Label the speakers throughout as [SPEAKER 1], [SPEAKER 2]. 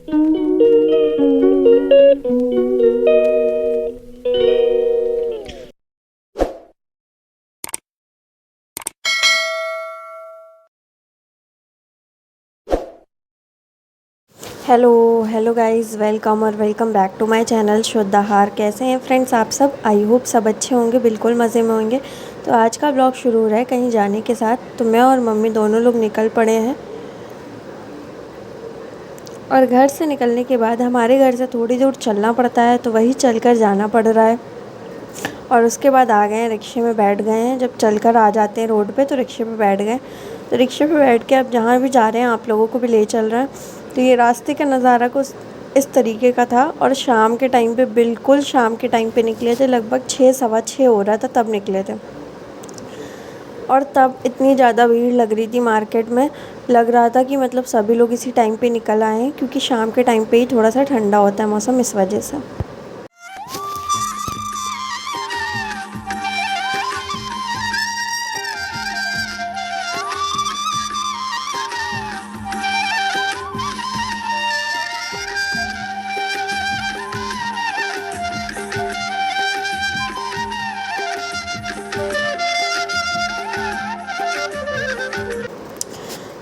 [SPEAKER 1] Hello guys, welcome back to my channel Shuddh Aahar. कैसे हैं friends आप सब? आई होप सब अच्छे होंगे, बिल्कुल मज़े में होंगे। तो आज का ब्लॉग शुरू हो रहा है कहीं जाने के साथ। तो मैं और मम्मी दोनों लोग निकल पड़े हैं और घर से निकलने के बाद हमारे घर से थोड़ी दूर चलना पड़ता है, तो वही चलकर जाना पड़ रहा है। और उसके बाद आ गए हैं, रिक्शे में बैठ गए हैं। जब चलकर आ जाते हैं रोड पे तो रिक्शे पे बैठ गए। तो रिक्शे पे बैठ के अब जहाँ भी जा रहे हैं आप लोगों को भी ले चल रहा है। तो ये रास्ते का नज़ारा कुछ इस तरीके का था। और शाम के टाइम पे, बिल्कुल शाम के टाइम पे निकले थे, लगभग 6 सवा 6 हो रहा था तब निकले थे। और तब इतनी ज़्यादा भीड़ लग रही थी मार्केट में, लग रहा था कि मतलब सभी लोग इसी टाइम पे निकल आए हैं, क्योंकि शाम के टाइम पे ही थोड़ा सा ठंडा होता है मौसम, इस वजह से।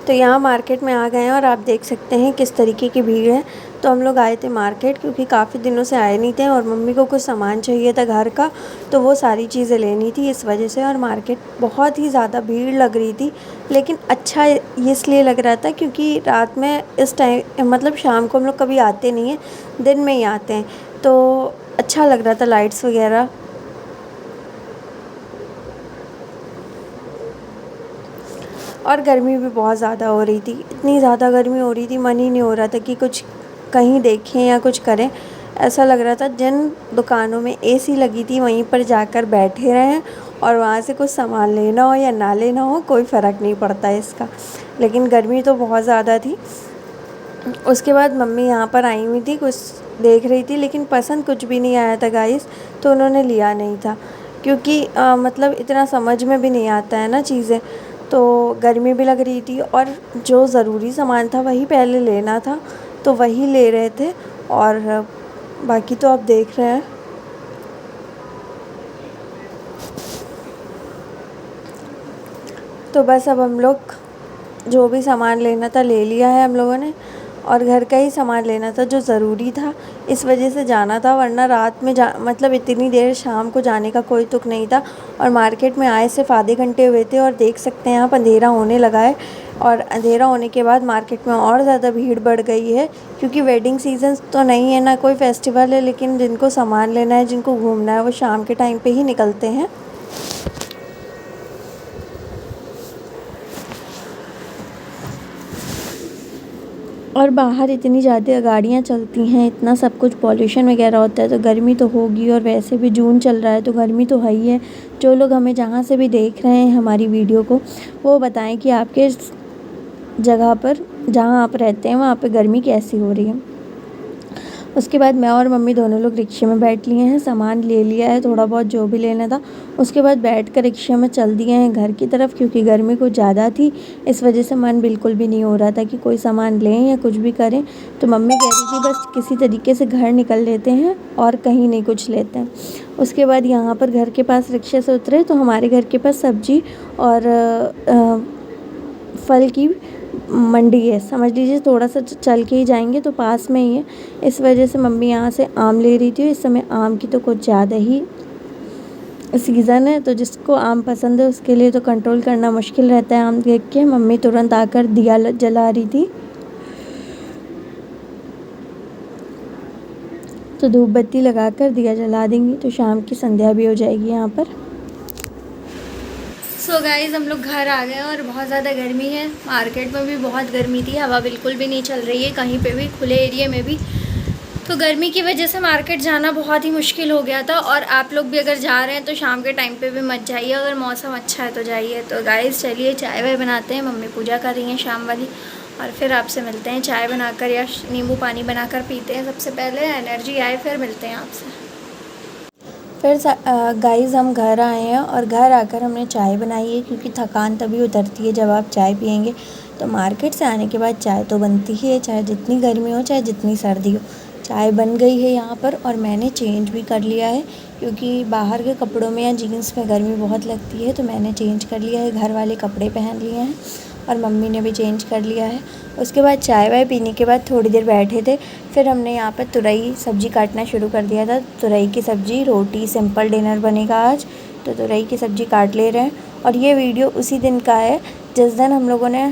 [SPEAKER 1] तो यहाँ मार्केट में आ गए हैं और आप देख सकते हैं किस तरीके की भीड़ है। तो हम लोग आए थे मार्केट, क्योंकि काफ़ी दिनों से आए नहीं थे और मम्मी को कुछ सामान चाहिए था घर का, तो वो सारी चीज़ें लेनी थी इस वजह से। और मार्केट बहुत ही ज़्यादा भीड़ लग रही थी, लेकिन अच्छा इसलिए लग रहा था क्योंकि रात में इस टाइम, मतलब शाम को हम लोग कभी आते नहीं हैं, दिन में ही आते हैं, तो अच्छा लग रहा था, लाइट्स वगैरह। और गर्मी भी बहुत ज़्यादा हो रही थी, इतनी ज़्यादा गर्मी हो रही थी, मन ही नहीं हो रहा था कि कुछ कहीं देखें या कुछ करें। ऐसा लग रहा था जिन दुकानों में एसी लगी थी वहीं पर जाकर बैठे रहें और वहाँ से कुछ सामान लेना हो या ना लेना हो, कोई फ़र्क नहीं पड़ता है इसका। लेकिन गर्मी तो बहुत ज़्यादा थी। उसके बाद मम्मी यहाँ पर आई हुई थी, कुछ देख रही थी, लेकिन पसंद कुछ भी नहीं आया था गाइस, तो उन्होंने लिया नहीं था। क्योंकि मतलब इतना समझ में भी नहीं आता है ना चीज़ें। तो गर्मी भी लग रही थी और जो ज़रूरी सामान था वही पहले लेना था, तो वही ले रहे थे। और बाकी तो आप देख रहे हैं। तो बस अब हम लोग जो भी सामान लेना था ले लिया है हम लोगों ने, और घर का ही सामान लेना था जो ज़रूरी था, इस वजह से जाना था। वरना रात में मतलब इतनी देर शाम को जाने का कोई तुक नहीं था। और मार्केट में आए सिर्फ आधे घंटे हुए थे और देख सकते हैं आप, अंधेरा होने लगा है। और अंधेरा होने के बाद मार्केट में और ज़्यादा भीड़ बढ़ गई है, क्योंकि वेडिंग सीजन तो नहीं है, ना कोई फेस्टिवल है, लेकिन जिनको सामान लेना है, जिनको घूमना है, वो शाम के टाइम पर ही निकलते हैं। और बाहर इतनी ज़्यादा गाड़ियाँ चलती हैं, इतना सब कुछ पॉल्यूशन वगैरह होता है, तो गर्मी तो होगी। और वैसे भी जून चल रहा है तो गर्मी तो है ही है। जो लोग हमें जहाँ से भी देख रहे हैं हमारी वीडियो को, वो बताएं कि आपके जगह पर, जहाँ आप रहते हैं, वहाँ पे गर्मी कैसी हो रही है। उसके बाद मैं और मम्मी दोनों लोग रिक्शे में बैठ लिए हैं, सामान ले लिया है थोड़ा बहुत जो भी लेना था। उसके बाद बैठ कर रिक्शे में चल दिए हैं घर की तरफ, क्योंकि गर्मी कुछ ज़्यादा थी, इस वजह से मन बिल्कुल भी नहीं हो रहा था कि कोई सामान लें या कुछ भी करें। तो मम्मी कह रही थी बस किसी तरीके से घर निकल लेते हैं और कहीं नहीं कुछ लेते हैं। उसके बाद यहाँ पर घर के पास रिक्शे से उतरे तो हमारे घर के पास सब्जी और फल की मंडी है, समझ लीजिए। थोड़ा सा चल के ही जाएंगे तो पास में ही है। इस वजह से मम्मी यहाँ से आम ले रही थी। इस समय आम की तो कुछ ज़्यादा ही सीज़न है, तो जिसको आम पसंद है उसके लिए तो कंट्रोल करना मुश्किल रहता है आम देख के। मम्मी तुरंत आकर दिया जला रही थी, तो धूप बत्ती लगाकर दिया जला देंगी तो शाम की संध्या भी हो जाएगी यहाँ पर। सो गाइज़, हम लोग घर आ गए और बहुत ज़्यादा गर्मी है। मार्केट में भी बहुत गर्मी थी, हवा बिल्कुल भी नहीं चल रही है कहीं पे भी, खुले एरिया में भी। तो गर्मी की वजह से मार्केट जाना बहुत ही मुश्किल हो गया था। और आप लोग भी अगर जा रहे हैं तो शाम के टाइम पे भी मत जाइए, अगर मौसम अच्छा है तो जाइए। तो गाइज़ चलिए चाय वाय बनाते हैं, मम्मी पूजा कर रही हैं शाम वाली, और फिर आपसे मिलते हैं। चाय बनाकर या नींबू पानी बनाकर पीते हैं, सबसे पहले एनर्जी आए, फिर मिलते हैं आपसे। फिर गाइस हम घर आए हैं और घर आकर हमने चाय बनाई है, क्योंकि थकान तभी उतरती है जब आप चाय पियेंगे। तो मार्केट से आने के बाद चाय तो बनती ही है, चाहे जितनी गर्मी हो चाहे जितनी सर्दी हो। चाय बन गई है यहाँ पर और मैंने चेंज भी कर लिया है, क्योंकि बाहर के कपड़ों में या जीन्स में गर्मी बहुत लगती है। तो मैंने चेंज कर लिया है, घर वाले कपड़े पहन लिए हैं और मम्मी ने भी चेंज कर लिया है। उसके बाद चाय वाय पीने के बाद थोड़ी देर बैठे थे, फिर हमने यहाँ पर तुरई सब्ज़ी काटना शुरू कर दिया था। तुरई की सब्ज़ी, रोटी, सिंपल डिनर बनेगा आज। तो तुरई की सब्ज़ी काट ले रहे हैं और ये वीडियो उसी दिन का है जिस दिन हम लोगों ने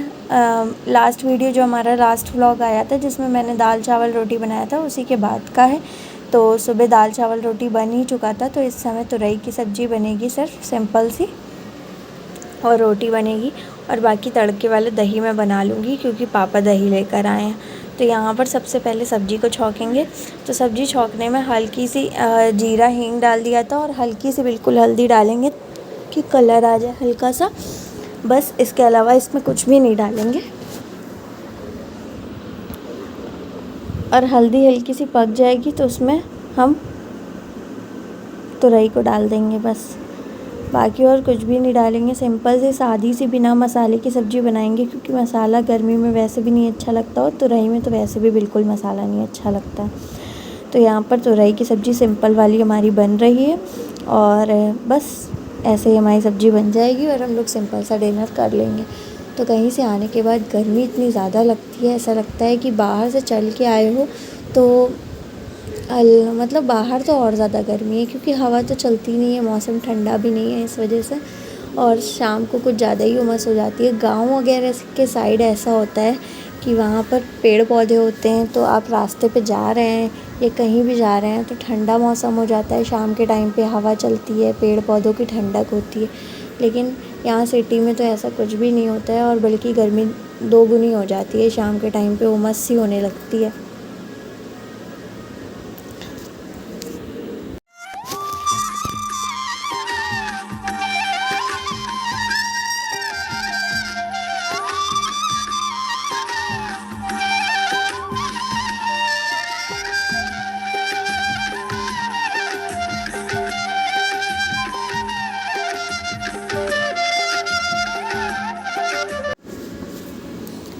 [SPEAKER 1] लास्ट वीडियो, जो हमारा लास्ट व्लॉग आया था जिसमें मैंने दाल चावल रोटी बनाया था, उसी के बाद का है। तो सुबह दाल चावल रोटी बन ही चुका था, तो इस समय तुरई की सब्ज़ी बनेगी सिर्फ सिंपल सी, और रोटी बनेगी और बाकी तड़के वाले दही मैं बना लूँगी, क्योंकि पापा दही लेकर आए हैं। तो यहाँ पर सबसे पहले सब्ज़ी को छौंकेंगे। तो सब्ज़ी छौंकने में हल्की सी जीरा हींग डाल दिया था और हल्की सी बिल्कुल हल्दी डालेंगे कि कलर आ जाए हल्का सा, बस। इसके अलावा इसमें कुछ भी नहीं डालेंगे। और हल्दी हल्की सी पक जाएगी तो उसमें हम तुरई को डाल देंगे, बस। बाकी और कुछ भी नहीं डालेंगे। सिंपल सी सादी सी बिना मसाले की सब्ज़ी बनाएंगे, क्योंकि मसाला गर्मी में वैसे भी नहीं अच्छा लगता और तुरई में तो वैसे भी बिल्कुल मसाला नहीं अच्छा लगता। तो यहाँ पर तुरई की सब्ज़ी सिंपल वाली हमारी बन रही है और बस ऐसे ही हमारी सब्ज़ी बन जाएगी और हम लोग सिंपल सा डिनर कर लेंगे। तो कहीं से आने के बाद गर्मी इतनी ज़्यादा लगती है, ऐसा लगता है कि बाहर से चल के आए हो तो मतलब बाहर तो और ज़्यादा गर्मी है, क्योंकि हवा तो चलती नहीं है, मौसम ठंडा भी नहीं है इस वजह से, और शाम को कुछ ज़्यादा ही उमस हो जाती है। गांव वगैरह के साइड ऐसा होता है कि वहाँ पर पेड़ पौधे होते हैं, तो आप रास्ते पे जा रहे हैं या कहीं भी जा रहे हैं तो ठंडा मौसम हो जाता है। शाम के टाइम पे हवा चलती है, पेड़ पौधों की ठंडक होती है। लेकिन यहाँ सिटी में तो ऐसा कुछ भी नहीं होता है और बल्कि गर्मी दोगुनी हो जाती है। शाम के टाइम पे उमस सी होने लगती है।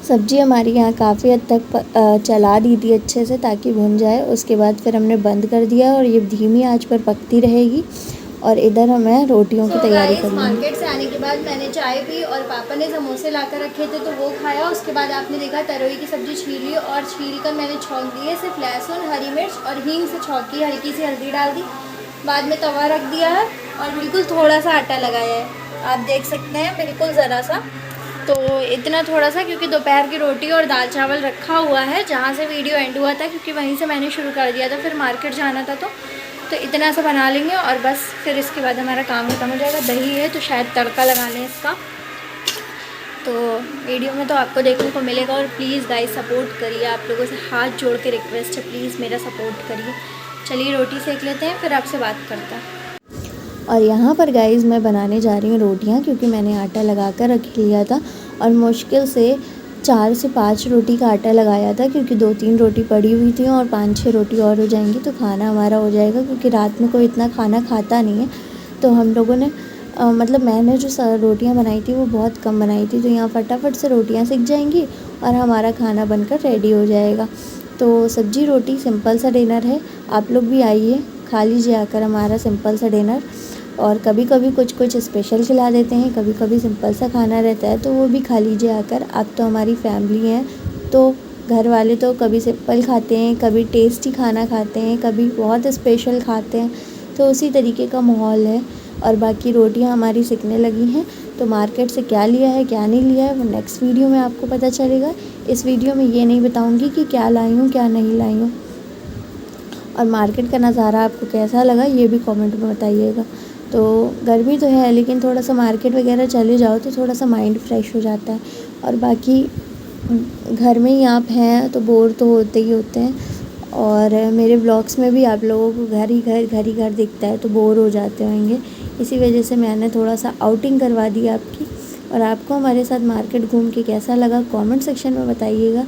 [SPEAKER 1] सब्ज़ी हमारी यहाँ काफ़ी हद तक चला दी थी अच्छे से, ताकि भुन जाए। उसके बाद फिर हमने बंद कर दिया और ये धीमी आंच पर पकती रहेगी। और इधर हमें रोटियों की तैयारी करनी है। मार्केट से आने के बाद मैंने चाय पी और पापा ने समोसे ला कर रखे थे तो वो खाया। उसके बाद आपने देखा तरोई की सब्ज़ी छीली और छील कर मैंने छौंक दी है। सिर्फ लहसुन, हरी मिर्च और हींग से छौंकी, हल्की सी हल्दी डाल दी। बाद में तवा रख दिया है और बिल्कुल थोड़ा सा आटा लगाया है, आप देख सकते हैं, बिल्कुल ज़रा सा। तो इतना थोड़ा सा, क्योंकि दोपहर की रोटी और दाल चावल रखा हुआ है जहाँ से वीडियो एंड हुआ था, क्योंकि वहीं से मैंने शुरू कर दिया था, फिर मार्केट जाना था। तो इतना सा बना लेंगे और बस फिर इसके बाद हमारा काम खत्म हो जाएगा। दही है तो शायद तड़का लगा लें इसका। तो वीडियो में तो आपको देखने को मिलेगा। और प्लीज़ गाइस सपोर्ट करिए, आप लोगों से हाथ जोड़ के रिक्वेस्ट है, प्लीज़ मेरा सपोर्ट करिए। चलिए रोटी सेक लेते हैं, फिर आपसे बात करता है। और यहाँ पर गाइस मैं बनाने जा रही हूँ रोटियाँ, क्योंकि मैंने आटा लगा कर रख लिया था और मुश्किल से 4 से 5 रोटी का आटा लगाया था, क्योंकि 2-3 रोटी पड़ी हुई थी और 5-6 रोटी और हो जाएंगी तो खाना हमारा हो जाएगा। क्योंकि रात में कोई इतना खाना खाता नहीं है, तो हम लोगों ने मतलब मैंने जो रोटियाँ बनाई थी वो बहुत कम बनाई थी, तो यहाँ फटाफट से रोटियाँ सिक जाएंगी और हमारा खाना बनकर रेडी हो जाएगा। तो सब्जी रोटी सिंपल सा डिनर है, आप लोग भी आइए खा लीजिए आकर हमारा सिंपल सा डिनर। और कभी कभी कुछ स्पेशल खिला देते हैं, कभी कभी सिंपल सा खाना रहता है, तो वो भी खा लीजिए आकर। आप तो हमारी फैमिली हैं, तो घर वाले तो कभी सिंपल खाते हैं, कभी टेस्टी खाना खाते हैं, कभी बहुत स्पेशल खाते हैं, तो उसी तरीके का माहौल है। और बाकी रोटियां हमारी सिकने लगी हैं, तो मार्केट से क्या लिया है क्या नहीं लिया है वो नेक्स्ट वीडियो में आपको पता चलेगा। इस वीडियो में ये नहीं बताऊँगी कि क्या लाई हूँ क्या नहीं लाई हूँ। और मार्केट का नज़ारा आपको कैसा लगा ये भी कमेंट में बताइएगा। तो गर्मी तो है, लेकिन थोड़ा सा मार्केट वगैरह चले जाओ तो थोड़ा सा माइंड फ्रेश हो जाता है। और बाकी घर में ही आप हैं तो बोर तो होते ही होते हैं। और मेरे ब्लॉग्स में भी आप लोगों को घर ही घर दिखता है, तो बोर हो जाते होंगे। इसी वजह से मैंने थोड़ा सा आउटिंग करवा दी आपकी। और आपको हमारे साथ मार्केट घूम के कैसा लगा कमेंट सेक्शन में बताइएगा।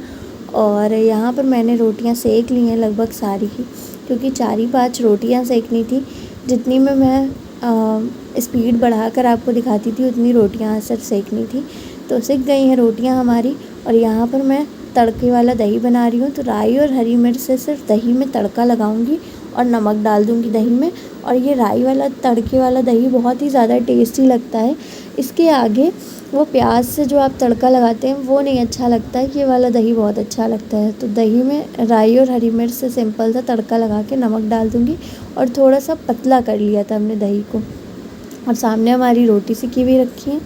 [SPEAKER 1] और यहाँ पर मैंने रोटियाँ सेक ली हैं लगभग सारी ही, क्योंकि 4 ही 5 रोटियाँ सेकनी थी, जितनी में मैं स्पीड बढ़ाकर आपको दिखाती थी उतनी रोटियाँ सिर्फ सेकनी थी। तो सिक गई हैं रोटियाँ हमारी। और यहाँ पर मैं तड़के वाला दही बना रही हूँ। तो राई और हरी मिर्च से सिर्फ दही में तड़का लगाऊंगी और नमक डाल दूंगी दही में। और ये राई वाला तड़के वाला दही बहुत ही ज़्यादा टेस्टी लगता है। इसके आगे वो प्याज से जो आप तड़का लगाते हैं वो नहीं अच्छा लगता है, ये वाला दही बहुत अच्छा लगता है। तो दही में राई और हरी मिर्च से सिंपल सा तड़का लगा के नमक डाल दूँगी। और थोड़ा सा पतला कर लिया था हमने दही को। और सामने हमारी रोटी सिकी हुई रखी है,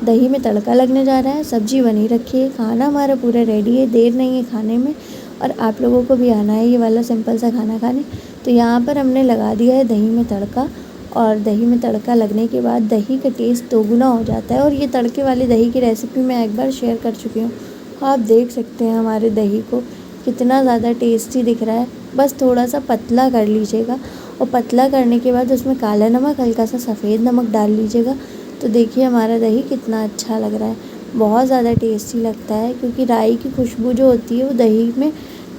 [SPEAKER 1] दही में तड़का लगने जा रहा है, सब्जी बनी रखी है, खाना हमारा पूरा रेडी है, देर नहीं है खाने में। और आप लोगों को भी आना है ये वाला सिंपल सा खाना खाने। तो यहाँ पर हमने लगा दिया है दही में तड़का। और दही में तड़का लगने के बाद दही का टेस्ट दोगुना हो जाता है। और ये तड़के वाली दही की रेसिपी मैं एक बार शेयर कर चुकी हूँ। आप देख सकते हैं हमारे दही को कितना ज़्यादा टेस्टी दिख रहा है। बस थोड़ा सा पतला कर लीजिएगा। और पतला करने के बाद उसमें काला नमक, हल्का सा सफ़ेद नमक डाल लीजिएगा। तो देखिए हमारा दही कितना अच्छा लग रहा है, बहुत ज़्यादा टेस्टी लगता है। क्योंकि राई की खुशबू जो होती है वो दही में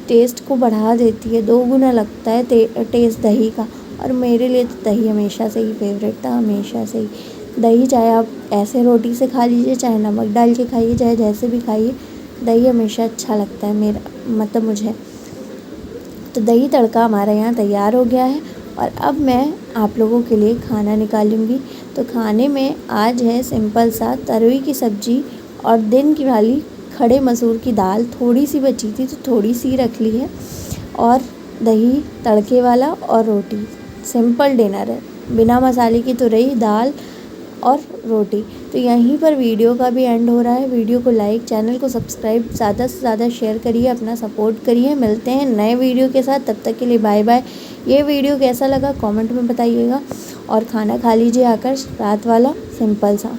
[SPEAKER 1] टेस्ट को बढ़ा देती है, दो गुना लगता है टेस्ट दही का। और मेरे लिए तो दही हमेशा से ही फेवरेट था, हमेशा से ही। दही चाहे आप ऐसे रोटी से खा लीजिए, चाहे नमक डाल के खाइए, चाहे जैसे भी खाइए, दही हमेशा अच्छा लगता है मेरा मतलब मुझे। तो दही तड़का हमारा यहाँ तैयार हो गया है। और अब मैं आप लोगों के लिए खाना निकालूंगी। तो खाने में आज है सिंपल सा तरोई की सब्ज़ी और दिन की वाली खड़े मसूर की दाल थोड़ी सी बची थी तो थोड़ी सी रख ली है। और दही तड़के वाला और रोटी, सिंपल डिनर है, बिना मसाले की तुरई दाल और रोटी। तो यहीं पर वीडियो का भी एंड हो रहा है। वीडियो को लाइक, चैनल को सब्सक्राइब, ज़्यादा से ज़्यादा शेयर करिए, अपना सपोर्ट करिए। मिलते हैं नए वीडियो के साथ, तब तक के लिए बाय बाय। ये वीडियो कैसा लगा कमेंट में बताइएगा। और खाना खा लीजिए आकर रात वाला सिंपल सा।